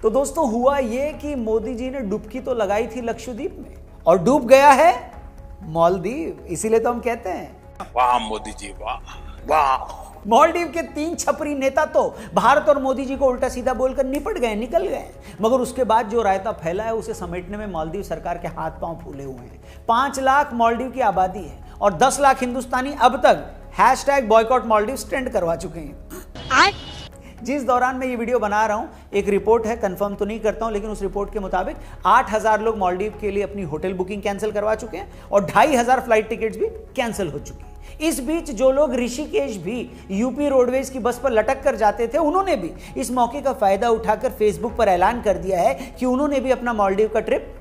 तो दोस्तों हुआ ये कि मोदी जी ने डुबकी तो लगाई थी लक्षद्वीप में और डूब गया है मालदीव। इसीलिए तो हम कहते हैं वाह मोदी जी वाह वाह। मालदीव के 3 छपरी नेता तो भारत और मोदी जी को उल्टा सीधा बोलकर निपट गए, निकल गए, मगर उसके बाद जो रायता फैला है उसे समेटने में मालदीव सरकार के हाथ पांव फूले हुए हैं। 5 लाख मालदीव की आबादी है और 10 लाख हिंदुस्तानी अब तक #बॉयकॉट मालदीव ट्रेंड करवा चुके हैं। जिस दौरान मैं ये वीडियो बना रहा हूं, एक रिपोर्ट है, कंफर्म तो नहीं करता हूं, लेकिन उस रिपोर्ट के मुताबिक 8000 लोग मालदीव के लिए अपनी होटल बुकिंग कैंसिल करवा चुके हैं और 2500 फ्लाइट टिकट्स भी कैंसिल हो चुकी है। इस बीच जो लोग ऋषिकेश भी यूपी रोडवेज की बस पर लटक कर जाते थे, उन्होंने भी इस मौके का फायदा उठाकर फेसबुक पर ऐलान कर दिया है कि उन्होंने भी अपना मालदीव का ट्रिप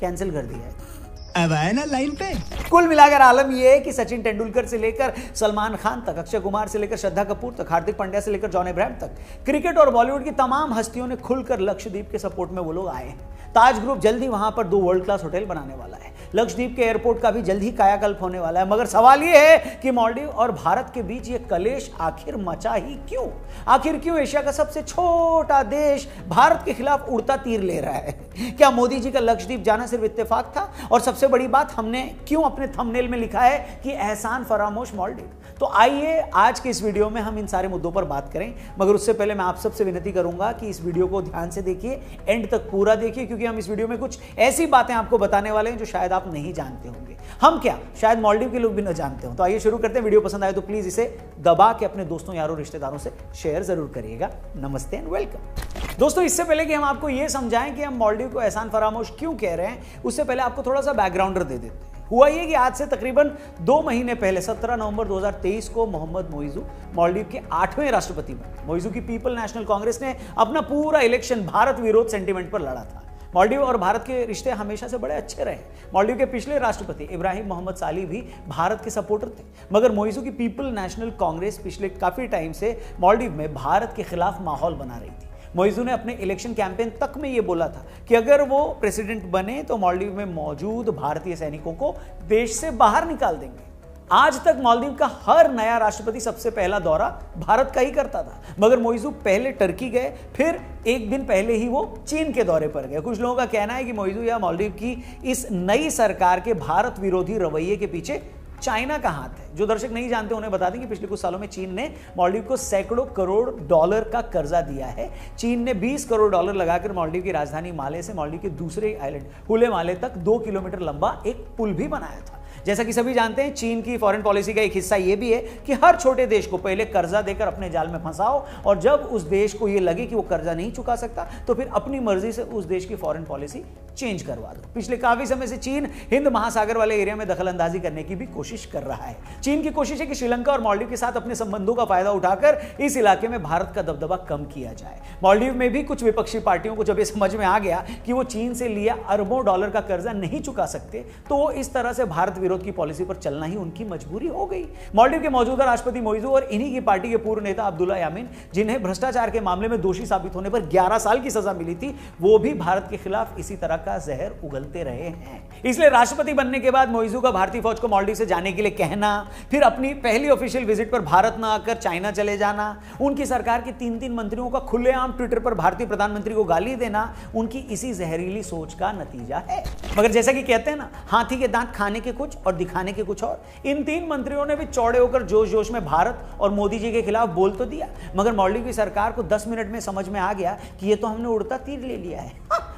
कैंसिल कर दिया है। अब आए ना लाइन पे। कुल मिलाकर आलम यह है कि सचिन तेंदुलकर से लेकर सलमान खान तक, अक्षय कुमार से लेकर श्रद्धा कपूर तक, हार्दिक पांड्या से लेकर जॉन अब्राहम तक, क्रिकेट और बॉलीवुड की तमाम हस्तियों ने खुलकर लक्षद्वीप के सपोर्ट में वो लोग आए हैं। ताज ग्रुप जल्दी वहां पर 2 वर्ल्ड क्लास होटल बनाने वाला है। लक्षद्वीप के एयरपोर्ट का भी जल्द ही कायाकल्प होने वाला है। मगर सवाल यह है कि मालदीव और भारत के बीच ये कलेश आखिर मचा ही क्यों? आखिर क्यों एशिया का सबसे छोटा देश भारत के खिलाफ उड़ता तीर ले रहा है? क्या मोदी जी का लक्षद्वीप जाना सिर्फ इत्तेफाक था? और सबसे बड़ी बात, हमने क्यों अपने थंबनेल में लिखा है कि एहसान फरामोश मालदीव? तो आइए आज के इस वीडियो में हम इन सारे मुद्दों पर बात करें, मगर उससे पहले मैं आप सबसे विनती करूंगा कि इस वीडियो को ध्यान से देखिए, एंड तक पूरा देखिए, क्योंकि हम इस वीडियो में कुछ ऐसी बातें आपको बताने वाले हैं जो शायद आप नहीं जानते होंगे। हम क्या, शायद मालदीव के लोग भी न जानते हो। तो आइए शुरू करते हैं। वीडियो पसंद आए तो प्लीज इसे दबा के अपने दोस्तों, यारों, रिश्तेदारों से शेयर जरूर करिएगा। नमस्ते एंड वेलकम। दोस्तों, इससे पहले कि हम आपको यह समझाएं कि हम मालदीव को एहसान फरामोश क्यों कह रहे हैं, उससे पहले आपको थोड़ा सा बैकग्राउंडर दे देते हैं। हुआ ये कि आज से तकरीबन 2 महीने पहले 17 नवंबर 2023 को मोहम्मद मोइजू मालदीव के 8वें राष्ट्रपति बने। मोइजू की पीपल नेशनल कांग्रेस ने अपना पूरा इलेक्शन भारत विरोध सेंटीमेंट पर लड़ा था। मालदीव और भारत के रिश्ते हमेशा से बड़े अच्छे रहे। मालदीव के पिछले राष्ट्रपति इब्राहिम मोहम्मद साली भी भारत के सपोर्टर थे, मगर मोइजू की पीपल नेशनल कांग्रेस पिछले काफी टाइम से मालदीव में भारत के खिलाफ माहौल बना रही थी। मोइजू ने अपने इलेक्शन कैंपेन तक में यह बोला था कि अगर वो प्रेसिडेंट बने तो मालदीव में मौजूद भारतीय सैनिकों को देश से बाहर निकाल देंगे। आज तक मालदीव का हर नया राष्ट्रपति सबसे पहला दौरा भारत का ही करता था, मगर मोइजू पहले टर्की गए, फिर एक दिन पहले ही वो चीन के दौरे पर गए। कुछ लोगों का कहना है कि मोइजू या मालदीव की इस नई सरकार के भारत विरोधी रवैये के पीछे चाइना का हाथ है। जो दर्शक नहीं जानते उन्हें बता दें कि पिछले कुछ सालों में चीन ने मालदीव को सैकड़ों करोड़ डॉलर का कर्जा दिया है। चीन ने 20 करोड़ डॉलर लगाकर मालदीव की राजधानी माले से मालदीव के दूसरे आइलैंड हुले माले तक 2 किलोमीटर लंबा एक पुल भी बनाया था। जैसा कि सभी जानते हैं, चीन की फॉरेन पॉलिसी का एक हिस्सा यह भी है कि हर छोटे देश को पहले कर्जा देकर अपने जाल में फंसाओ, और जब उस देश को यह लगे कि वो कर्जा नहीं चुका सकता तो फिर अपनी मर्जी से उस देश की फॉरेन पॉलिसी चेंज करवा दो। पिछले काफी समय से चीन हिंद महासागर वाले एरिया में दखलंदाजी करने की भी कोशिश कर रहा है। चीन की कोशिश है कि श्रीलंका और मालदीव के साथ अपने संबंधों का फायदा उठाकर इस इलाके में भारत का दबदबा कम किया जाए। मालदीव में भी कुछ विपक्षी पार्टियों को जब यह समझ में आ गया कि वो चीन से लिया अरबों डॉलर का कर्जा नहीं चुका सकते, तो वो इस तरह से भारत विरोध की पॉलिसी पर चलना ही उनकी मजबूरी हो गई। मालदीव के मौजूदा राष्ट्रपति मोइजू और इन्हीं की पार्टी के पूर्व नेता अब्दुल्ला यामीन, जिन्हें भ्रष्टाचार के मामले में दोषी साबित होने पर 11 साल की सजा मिली थी, वो भी भारत के खिलाफ इसी तरह का जहर उगलते रहे हैं। इसलिए राष्ट्रपति बनने के बाद मोइजू का भारतीय फौज को मालदीव से जाने के लिए कहना, फिर अपनी पहली ऑफिशियल विजिट पर भारत न आकर चाइना चले जाना, उनकी सरकार के 3 मंत्रियों का खुलेआम ट्विटर पर भारतीय प्रधानमंत्री को गाली देना, उनकी इसी जहरीली सोच का नतीजा है। मगर जैसा कि कहते हैं ना, हाथी के दांत खाने के कुछ और दिखाने के कुछ और। इन 3 मंत्रियों ने भी चौड़े होकर जोश जोश में भारत और मोदी जी के खिलाफ बोल तो दिया, मगर मालदीव की सरकार को 10 मिनट में समझ में आ गया कि ये तो हमने उड़ता तीर ले लिया है।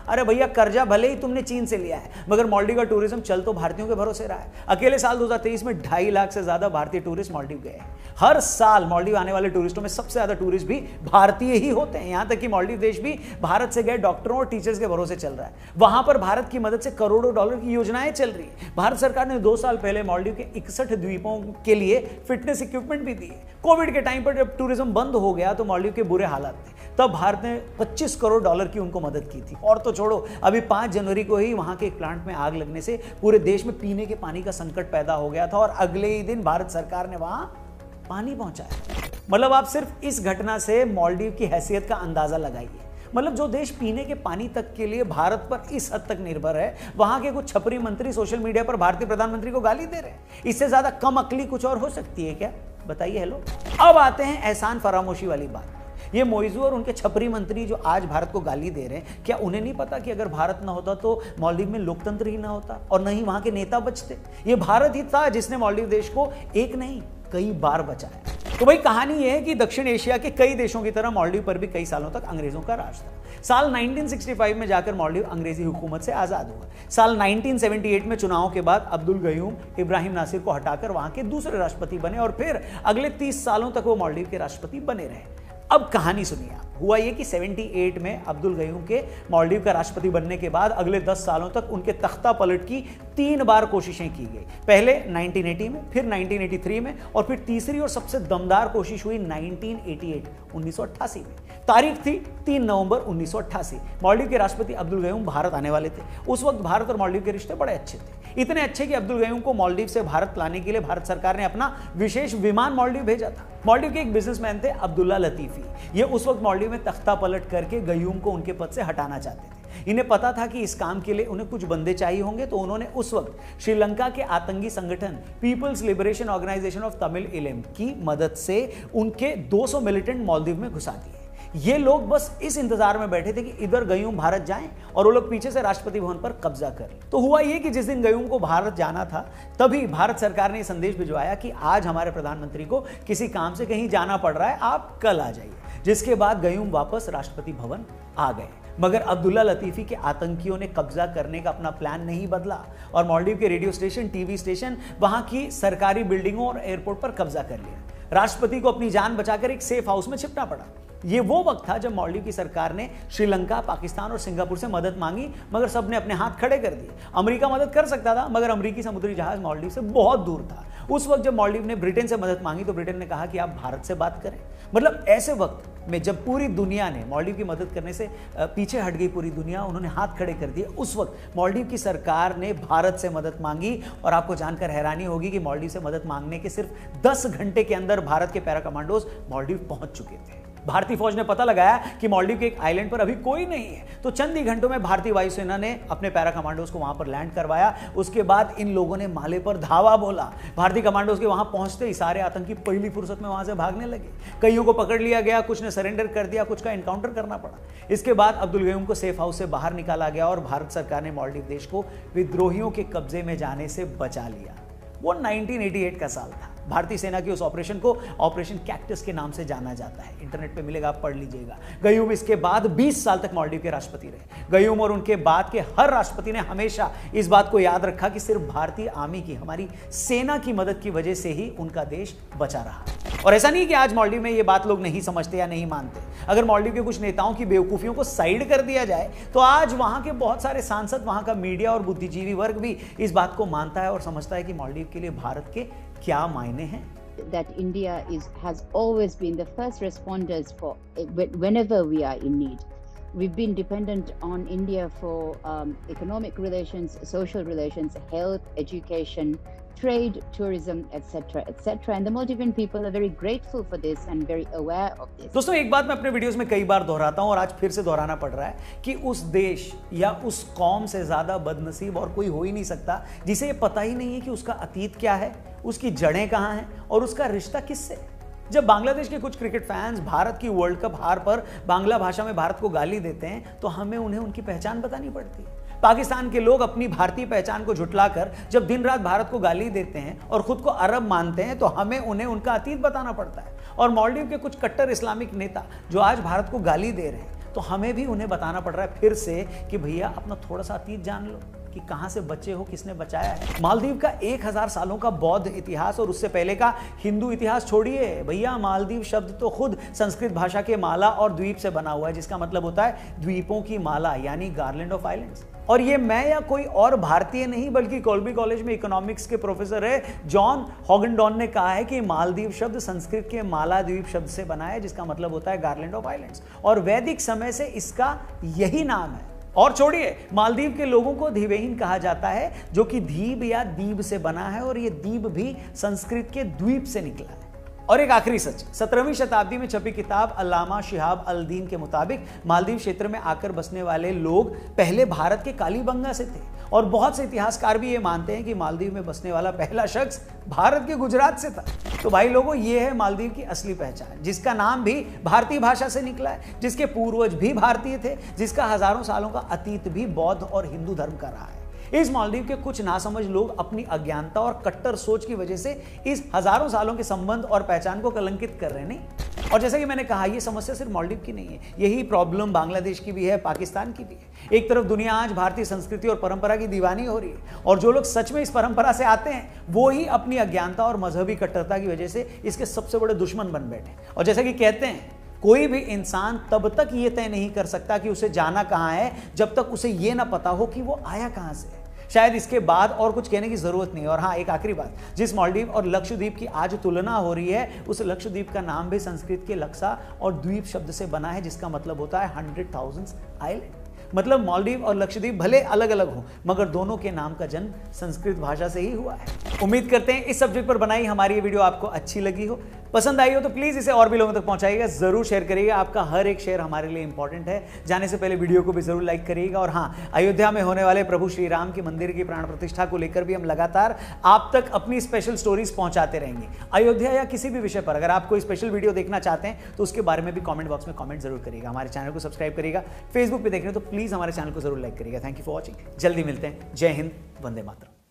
अरे भैया, कर्जा भले ही तुमने चीन से लिया है, मगर मालदीव का टूरिज्म चल तो भारतीयों के भरोसे रहा है। अकेले साल 2023 में 2.5 लाख से ज्यादा भारतीय टूरिस्ट मालदीव गए हैं। हर साल मालदीव आने वाले टूरिस्टों में सबसे ज्यादा टूरिस्ट भी भारतीय ही होते हैं। यहां तक कि मालदीव देश भी भारत से गए डॉक्टरों और टीचर्स के भरोसे चल रहा है। वहां पर भारत की मदद से करोड़ों डॉलर की योजनाएं चल रही है। भारत सरकार ने 2 साल पहले मालदीव के 61 द्वीपों के लिए फिटनेस इक्विपमेंट भी दिए। कोविड के टाइम पर जब टूरिज्म बंद हो गया तो मालदीव के बुरे हालात थे, तब भारत ने 25 करोड़ डॉलर की उनको मदद की थी। और तो छोड़ो, अभी 5 जनवरी को ही वहां के एक प्लांट में आग लगने से पूरे देश में पीने के पानी का संकट पैदा हो गया था, और अगले ही दिन भारत सरकार ने वहां पानी पहुंचाया। मतलब आप सिर्फ इस घटना से मालदीव की हैसियत का अंदाजा लगाइए। मतलब जो देश पीने के पानी तक के लिए भारत पर इस हद तक निर्भर है, वहां के कुछ छपरी मंत्री सोशल मीडिया पर भारतीय प्रधानमंत्री को गाली दे रहे हैं। इससे ज्यादा कम अकली कुछ और हो सकती है क्या? बताइए। हेलो, अब आते हैं एहसान फरामोशी वाली बात। ये मोइजू और उनके छपरी मंत्री जो आज भारत को गाली दे रहे हैं, क्या उन्हें नहीं पता कि अगर भारत ना होता तो मालदीव में लोकतंत्र ही ना होता और न ही वहां के नेता बचते? ये भारत ही था जिसने मालदीव देश को एक नहीं कई बार बचाया। तो भाई कहानी यह है कि दक्षिण एशिया के कई देशों की तरह मालदीव पर भी कई सालों तक अंग्रेजों का राज था। साल 1965 में जाकर मालदीव अंग्रेजी हुकूमत से आजाद हुआ। साल 1978 में चुनाव के बाद अब्दुल गयूम इब्राहिम नासिर को हटाकर वहां के दूसरे राष्ट्रपति बने और फिर अगले 30 सालों तक वो मालदीव के राष्ट्रपति बने रहे। अब कहानी सुनिए आप। हुआ ये कि 78 में अब्दुल गयूम के मालदीव का राष्ट्रपति बनने के बाद अगले 10 सालों तक उनके तख्ता पलट की 3 बार कोशिशें की गई। पहले 1980 में, फिर 1983 में और फिर तीसरी और सबसे दमदार कोशिश हुई 1988 में। तारीख थी 3 नवंबर 1988। मालदीव के राष्ट्रपति अब्दुल गयूम भारत आने वाले थे। उस वक्त भारत और मालदीव के रिश्ते बड़े अच्छे थे, इतने अच्छे कि अब्दुल गयूम को मालदीव से भारत लाने के लिए भारत सरकार ने अपना विशेष विमान मालदीव भेजा था। मालदीव के एक बिजनेसमैन थे अब्दुल्ला लतीफी। ये उस वक्त मालदीव में तख्ता पलट करके गयूम को उनके पद से हटाना चाहते थे। इन्हें पता था कि इस काम के लिए उन्हें कुछ बंदे चाहिए होंगे, तो उन्होंने उस वक्त श्रीलंका के आतंकी संगठन People's Liberation Organisation of Tamil Eelam की मदद से उनके 200 मिलिटेंट मालदीव में घुसा दिए। ये लोग बस इस इंतजार में बैठे थे कि इधर गयूम भारत जाएं और वो लोग पीछे से राष्ट्रपति भवन पर कब्जा कर लें। तो हुआ ये कि जिस दिन गयूम को भारत जाना था, तभी भारत सरकार ने ये संदेश भिजवाया कि आज हमारे प्रधानमंत्री को किसी काम से कहीं जाना पड़ रहा है, आप कल आ जाइए। जिसके बाद गयूम वापस राष्ट्रपति भवन आ गए। मगर अब्दुल्ला लतीफी के आतंकियों ने कब्जा करने का अपना प्लान नहीं बदला और मालदीव के रेडियो स्टेशन, टीवी स्टेशन, वहां की सरकारी बिल्डिंगों और एयरपोर्ट पर कब्जा कर लिया। राष्ट्रपति को अपनी जान बचाकर एक सेफ हाउस में छिपना पड़ा। ये वो वक्त था जब मालदीव की सरकार ने श्रीलंका, पाकिस्तान और सिंगापुर से मदद मांगी, मगर सबने अपने हाथ खड़े कर दिए। अमेरिका मदद कर सकता था, मगर अमेरिकी समुद्री जहाज मालदीव से बहुत दूर था। उस वक्त जब मालदीव ने ब्रिटेन से मदद मांगी तो ब्रिटेन ने कहा कि आप भारत से बात करें। मतलब ऐसे वक्त में जब पूरी दुनिया ने मालदीव की मदद करने से पीछे हट गई, पूरी दुनिया, उन्होंने हाथ खड़े कर दिए, उस वक्त मालदीव की सरकार ने भारत से मदद मांगी। और आपको जानकर हैरानी होगी कि मालदीव से मदद मांगने के सिर्फ 10 घंटे के अंदर भारत के पैरा कमांडोज मालदीव पहुंच चुके थे। भारतीय फौज ने पता लगाया कि मालदीव के एक आइलैंड पर अभी कोई नहीं है, तो चंद ही घंटों में भारतीय वायुसेना ने अपने पैरा कमांडोज को वहां पर लैंड करवाया। उसके बाद इन लोगों ने माले पर धावा बोला। भारतीय कमांडोज के वहां पहुंचते ही सारे आतंकी पहली फुर्सत में वहां से भागने लगे। कईयों को पकड़ लिया गया, कुछ ने सरेंडर कर दिया, कुछ का एनकाउंटर करना पड़ा। इसके बाद अब्दुल गयूम को सेफ हाउस से बाहर निकाला गया और भारत सरकार ने मालदीव देश को विद्रोहियों के कब्जे में जाने से बचा लिया। वो 1988 का साल था। भारतीय सेना की उस ऑपरेशन को ऑपरेशन कैक्टस के नाम से जाना जाता है। इंटरनेट पे मिलेगा, आप पढ़ लीजिएगा। गयूम इसके बाद 20 साल तक मालदीव के राष्ट्रपति रहे। गयूम और उनके बाद के हर राष्ट्रपति ने हमेशा इस बात को याद रखा कि सिर्फ भारतीय आर्मी की, हमारी सेना की मदद की वजह से ही उनका देश बचा रहा। और ऐसा नहीं कि आज मालदीव में ये बात लोग नहीं समझते या नहीं मानते। अगर मालदीव के कुछ नेताओं की बेवकूफियों को साइड कर दिया जाए तो आज वहां के बहुत सारे सांसद, वहां का मीडिया और बुद्धिजीवी वर्ग भी इस बात को मानता है और समझता है कि मालदीव के लिए भारत के क्या मायने हैं। That India has always been the first responders for whenever we are in need. We've been dependent on India for economic relations, social relations, health, education, trade, tourism, etc., etc. And the Maldivian people are very grateful for this and very aware of this. दोस्तों, एक बात मैं अपने videos में कई बार दोहराता हूं और आज फिर से दोहराना पड़ रहा है कि उस देश या उस कौम से ज्यादा बदनसीब और कोई हो ही नहीं सकता जिसे ये पता ही नहीं है कि उसका अतीत क्या है, उसकी जड़ें कहां हैं और उसका रिश्ता किससे। जब बांग्लादेश के कुछ क्रिकेट फैंस भारत की वर्ल्ड कप हार पर बांग्ला भाषा में भारत को गाली देते हैं तो हमें उन्हें उनकी पहचान बतानी पड़ती है। पाकिस्तान के लोग अपनी भारतीय पहचान को झुठलाकर जब दिन रात भारत को गाली देते हैं और खुद को अरब मानते हैं तो हमें उन्हें उनका अतीत बताना पड़ता है। और मालदीव के कुछ कट्टर इस्लामिक नेता जो आज भारत को गाली दे रहे हैं तो हमें भी उन्हें बताना पड़ रहा है फिर से कि भैया अपना थोड़ा सा अतीत जान लो कि कहां से बचे हो, किसने बचाया है। मालदीव का 1000 सालों का बौद्ध इतिहास और उससे पहले का हिंदू इतिहास छोड़िए भैया, मालदीव शब्द तो खुद संस्कृत भाषा के माला और द्वीप से बना हुआ है, जिसका मतलब होता है द्वीपों की माला, यानी गार्लैंड ऑफ आइलैंड्स। और ये मैं या कोई और भारतीय नहीं बल्कि कोलंबी कॉलेज में इकोनॉमिक्स के प्रोफेसर है जॉन हॉगनडॉन ने कहा है कि मालदीव शब्द संस्कृत के माला द्वीप शब्द से बना है, जिसका मतलब होता है गार्लैंड ऑफ आइलैंड्स, और वैदिक समय से इसका यही नाम है। और छोड़िए, मालदीव के लोगों को धीवेहीन कहा जाता है, जो कि धीब या दीब से बना है, और ये दीब भी संस्कृत के द्वीप से निकला है। और एक आखिरी सच, 17वीं शताब्दी में छपी किताब अल्लामा शिहाब अल दीन के मुताबिक मालदीव क्षेत्र में आकर बसने वाले लोग पहले भारत के कालीबंगा से थे और बहुत से इतिहासकार भी ये मानते हैं कि मालदीव में बसने वाला पहला शख्स भारत के गुजरात से था। तो भाई लोगों, ये है मालदीव की असली पहचान, जिसका नाम भी भारतीय भाषा से निकला है, जिसके पूर्वज भी भारतीय थे, जिसका हजारों सालों का अतीत भी बौद्ध और हिंदू धर्म का रहा है। इस मालदीव के कुछ नासमझ लोग अपनी अज्ञानता और कट्टर सोच की वजह से इस हजारों सालों के संबंध और पहचान को कलंकित कर रहे हैं। और जैसा कि मैंने कहा, यह समस्या सिर्फ मालदीव की नहीं है, यही प्रॉब्लम बांग्लादेश की भी है, पाकिस्तान की भी है। एक तरफ दुनिया आज भारतीय संस्कृति और परंपरा की दीवानी हो रही है और जो लोग सच में इस परंपरा से आते हैं वो ही अपनी अज्ञानता और मजहबी कट्टरता की वजह से इसके सबसे बड़े दुश्मन बन बैठे। और जैसा कि कहते हैं, कोई भी इंसान तब तक ये तय नहीं कर सकता कि उसे जाना कहां है जब तक उसे ये ना पता हो कि वो आया कहां से है। शायद इसके बाद और कुछ कहने की जरूरत नहीं है। और हाँ, एक आखिरी बात, जिस मालदीव और लक्षद्वीप की आज तुलना हो रही है, उस लक्षद्वीप का नाम भी संस्कृत के लक्सा और द्वीप शब्द से बना है, जिसका मतलब होता है 100,000 आइलैंड। मतलब मालदीव और लक्षद्वीप भले अलग अलग हो, मगर दोनों के नाम का जन्म संस्कृत भाषा से ही हुआ है। उम्मीद करते हैं इस सब्जेक्ट पर बनाई हमारी ये वीडियो आपको अच्छी लगी हो, पसंद आई हो तो प्लीज इसे और भी लोगों तक पहुंचाइएगा, जरूर शेयर करिएगा। आपका हर एक शेयर हमारे लिए इंपॉर्टेंट है। जाने से पहले वीडियो को भी जरूर लाइक करिएगा। और हाँ, अयोध्या में होने वाले प्रभु श्री राम के मंदिर की प्राण प्रतिष्ठा को लेकर भी हम लगातार आप तक अपनी स्पेशल स्टोरीज पहुंचाते रहेंगे। अयोध्या या किसी भी विषय पर अगर आप कोई स्पेशल वीडियो देखना चाहते हैं तो उसके बारे में भी कॉमेंट बॉक्स में कॉमेंट जरूर करिएगा। हमारे चैनल को सब्सक्राइब करिएगा। फेसबुक पे देख रहे हो तो प्लीज हमारे चैनल को जरूर लाइक करिएगा। Thank you for watching. जल्दी मिलते हैं। जय हिंद, वंदे मातरम।